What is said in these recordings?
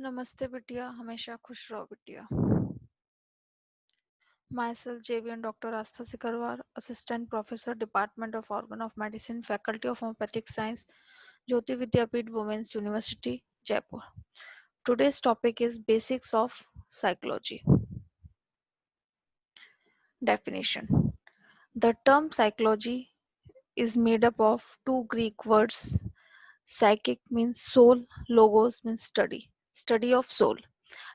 नमस्ते बिटिया हमेशा खुश रहो बिटिया Myself JV'n Dr. ASTHA SIKARWAR Assistant Professor Department of Organ of Medicine Faculty of Homeopathic Science JAYOTI VIDYAPEETH Women's University Jaipur. Today's topic is Basics of Psychology. Definition. The term psychology is made up of two Greek words. Psychic means soul, logos means study of soul.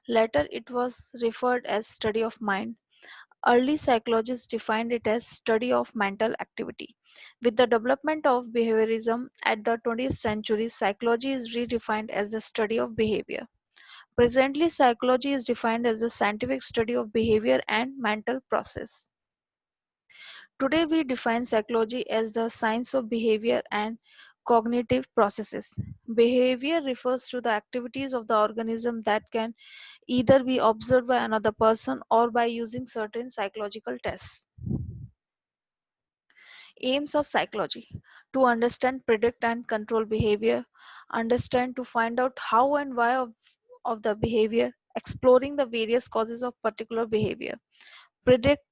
Later it was referred as study of mind. Early psychologists defined it as study of mental activity. With the development of behaviorism at the 20th century, psychology is redefined as the study of behavior. Presently, psychology is defined as the scientific study of behavior and mental process. Today, we define psychology as the science of behavior and cognitive processes. Behavior refers to the activities of the organism that can either be observed by another person or by using certain psychological tests. Aims of psychology: to understand, predict, and control behavior, understand to find out how and why of the behavior, exploring the various causes of particular behavior, predict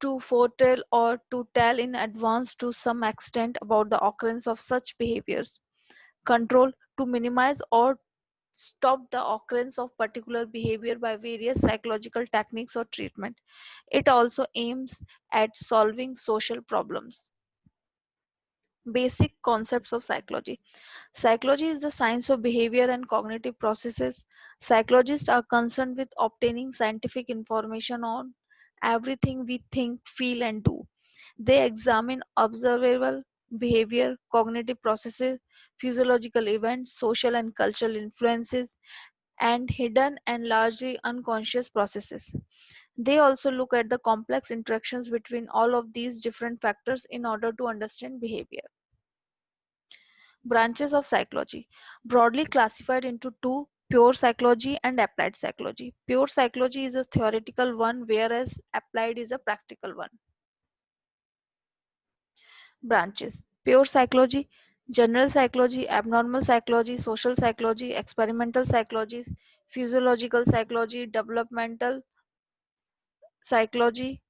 to foretell or to tell in advance to some extent about the occurrence of such behaviors, control to minimize or stop the occurrence of particular behavior by various psychological techniques or treatment. It also aims at solving social problems. Basic concepts of psychology. Psychology is the science of behavior and cognitive processes. Psychologists are concerned with obtaining scientific information on everything we think, feel, and do. They examine observable behavior, cognitive processes, physiological events, social and cultural influences, and hidden and largely unconscious processes. They also look at the complex interactions between all of these different factors in order to understand behavior. Branches of psychology, broadly classified into two: pure psychology and applied psychology. Pure psychology is a theoretical one, whereas applied is a practical one. Branches: pure psychology, general psychology, abnormal psychology, social psychology, experimental psychology, physiological psychology, developmental psychology,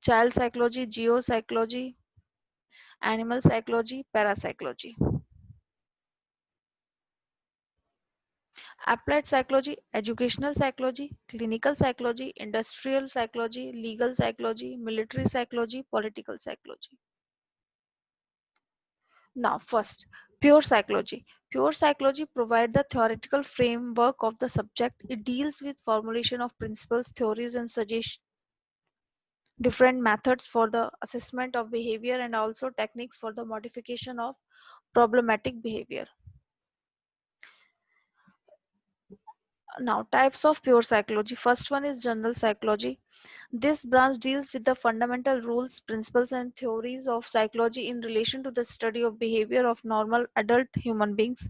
child psychology, geopsychology, animal psychology, parapsychology. Applied psychology, educational psychology, clinical psychology, industrial psychology, legal psychology, military psychology, political psychology. Now, first, pure psychology. Pure psychology provides the theoretical framework of the subject. It deals with formulation of principles, theories, and suggests different methods for the assessment of behavior and also techniques for the modification of problematic behavior. Now, types of pure psychology. First one is general psychology. This branch deals with the fundamental rules, principles, and theories of psychology in relation to the study of behavior of normal adult human beings.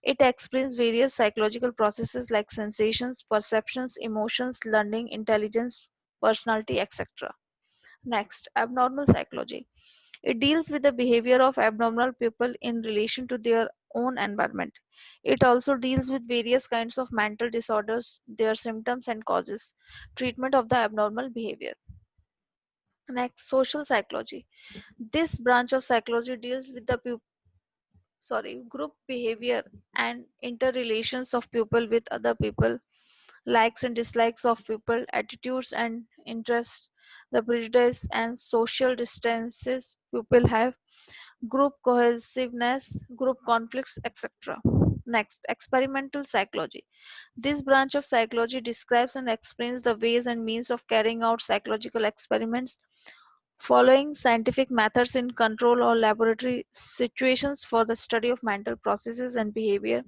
It explains various psychological processes like sensations, perceptions, emotions, learning, intelligence, personality, etc. Next, abnormal psychology. It deals with the behavior of abnormal people in relation to their own environment. It also deals with various kinds of mental disorders, their symptoms and causes, treatment of the abnormal behavior. Next, social psychology. This branch of psychology deals with the group behavior and interrelations of people with other people, likes and dislikes of people, attitudes and interests, the prejudice and social distances people have, group cohesiveness, group conflicts, etc. Next, experimental psychology. This branch of psychology describes and explains the ways and means of carrying out psychological experiments following scientific methods in control or laboratory situations for the study of mental processes and behavior.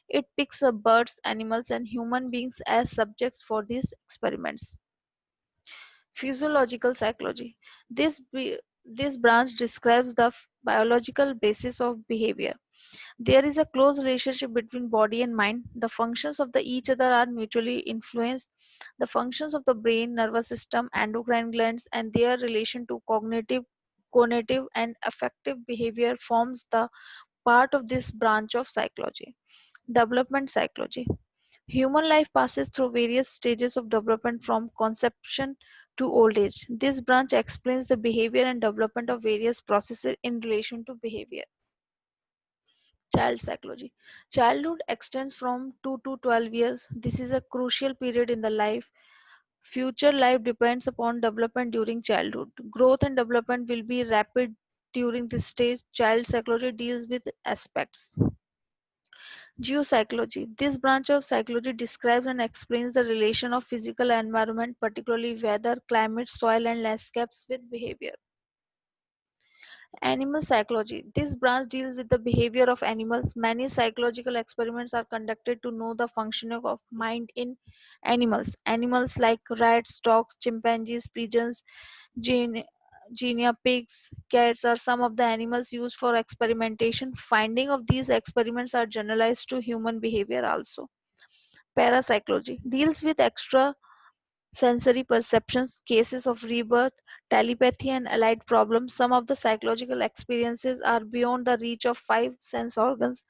It picks up birds, animals, and human beings as subjects for these experiments. Physiological psychology. This branch describes the biological basis of behavior. There is a close relationship between body and mind. The functions of the each other are mutually influenced. The functions of the brain, nervous system, endocrine glands, and their relation to cognitive, and affective behavior forms the part of this branch of psychology. Development psychology. Human life passes through various stages of development from conception to old age. This branch explains the behavior and development of various processes in relation to behavior. Child psychology. Childhood extends from 2 to 12 years. This is a crucial period in the life. Future life depends upon development during childhood. Growth and development will be rapid during this stage. Child psychology deals with aspects. Geopsychology. This branch of psychology describes and explains the relation of physical environment, particularly weather, climate, soil, and landscapes, with behavior. Animal psychology. This branch deals with the behavior of animals. Many psychological experiments are conducted to know the functioning of mind in animals. Animals like rats, dogs, chimpanzees, pigeons, guinea pigs, cats are some of the animals used for experimentation. Finding of these experiments are generalized to human behavior also. Parapsychology deals with extra sensory perceptions, cases of rebirth, telepathy, and allied problems. Some of the psychological experiences are beyond the reach of five sense organs.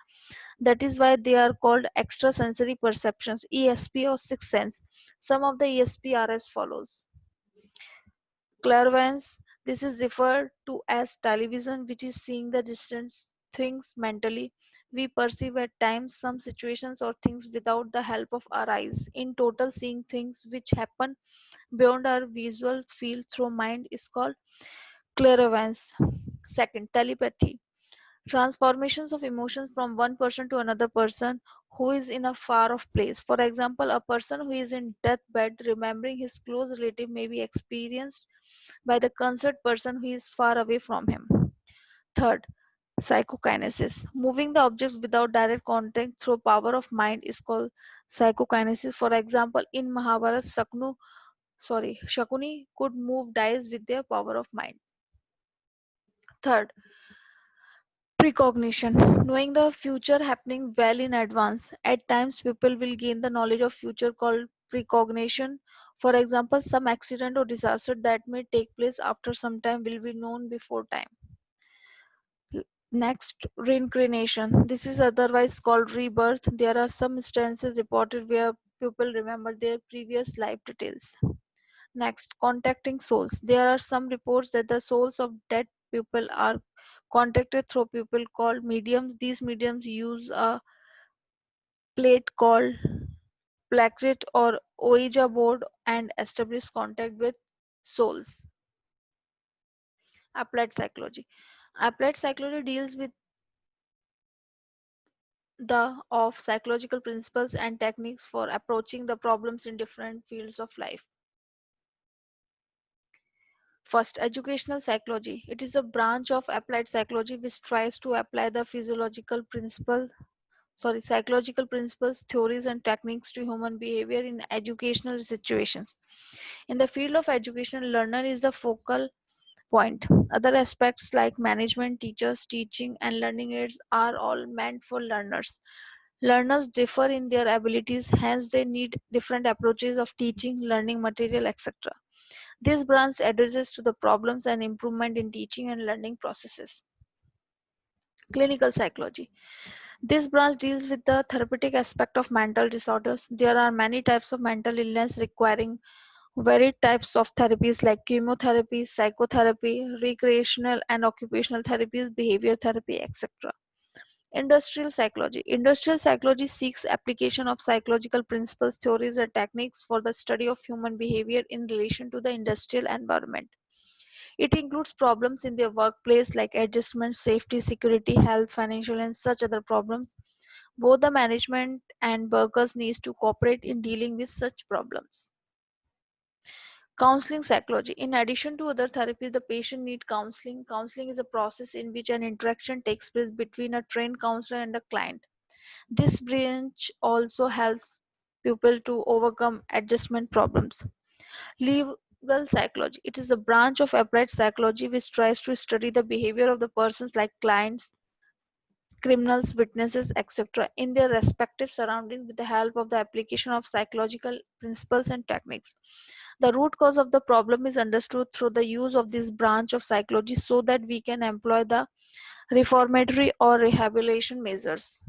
That is why they are called extrasensory perceptions, ESP or sixth sense. Some of the ESP are as follows. Clairvoyance. This is referred to as television, which is seeing the distant things mentally. We perceive at times some situations or things without the help of our eyes. In total, seeing things which happen beyond our visual field through mind is called clairvoyance. Second, telepathy. Transformations of emotions from one person to another person who is in a far off place. For example, a person who is in deathbed remembering his close relative may be experienced by the concerned person who is far away from him. Third, psychokinesis. Moving the objects without direct contact through power of mind is called psychokinesis. For example, in Mahabharata, Shakuni could move dice with their power of mind. Third, precognition. Knowing the future happening well in advance. At times, people will gain the knowledge of future called precognition. For example, some accident or disaster that may take place after some time will be known before time. Next, reincarnation. This is otherwise called rebirth. There are some instances reported where people remember their previous life details. Next, contacting souls. There are some reports that the souls of dead people are contacted through people called mediums. These mediums use a plate called placate or Ouija board and establish contact with souls. Applied psychology. Applied psychology deals with the of psychological principles and techniques for approaching the problems in different fields of life. First, educational psychology. It is a branch of applied psychology which tries to apply the psychological principles, theories, and techniques to human behavior in educational situations. In the field of education, learner is the focal point. Other aspects like management, teachers, teaching, and learning aids are all meant for learners. Learners differ in their abilities, hence they need different approaches of teaching, learning material, etc. This branch addresses to the problems and improvement in teaching and learning processes. Clinical psychology. This branch deals with the therapeutic aspect of mental disorders. There are many types of mental illness requiring varied types of therapies like chemotherapy, psychotherapy, recreational and occupational therapies, behavior therapy, etc. Industrial psychology. Industrial psychology seeks application of psychological principles, theories, and techniques for the study of human behavior in relation to the industrial environment. It includes problems in their workplace like adjustment, safety, security, health, financial, and such other problems. Both the management and workers need to cooperate in dealing with such problems. Counseling psychology. In addition to other therapies, the patient needs counseling. Counseling is a process in which an interaction takes place between a trained counselor and a client. This branch also helps people to overcome adjustment problems. Legal psychology. It is a branch of applied psychology which tries to study the behavior of the persons like clients, criminals, witnesses, etc., in their respective surroundings with the help of the application of psychological principles and techniques. The root cause of the problem is understood through the use of this branch of psychology so that we can employ the reformatory or rehabilitation measures.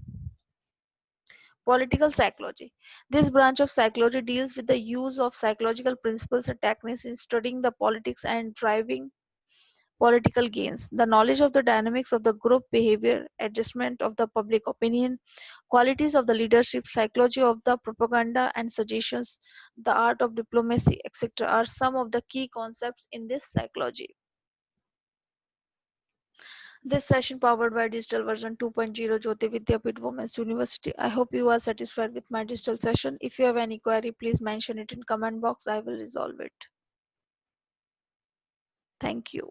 Political psychology. This branch of psychology deals with the use of psychological principles and techniques in studying the politics and driving political gains. The knowledge of the dynamics of the group behavior, adjustment of the public opinion, qualities of the leadership, psychology of the propaganda and suggestions, the art of diplomacy, etc., are some of the key concepts in this psychology. This session powered by digital version 2.0 Jyoti Vidyapeeth Women's University. I hope you are satisfied with my digital session. If you have any query, please mention it in comment box. I will resolve it. Thank you.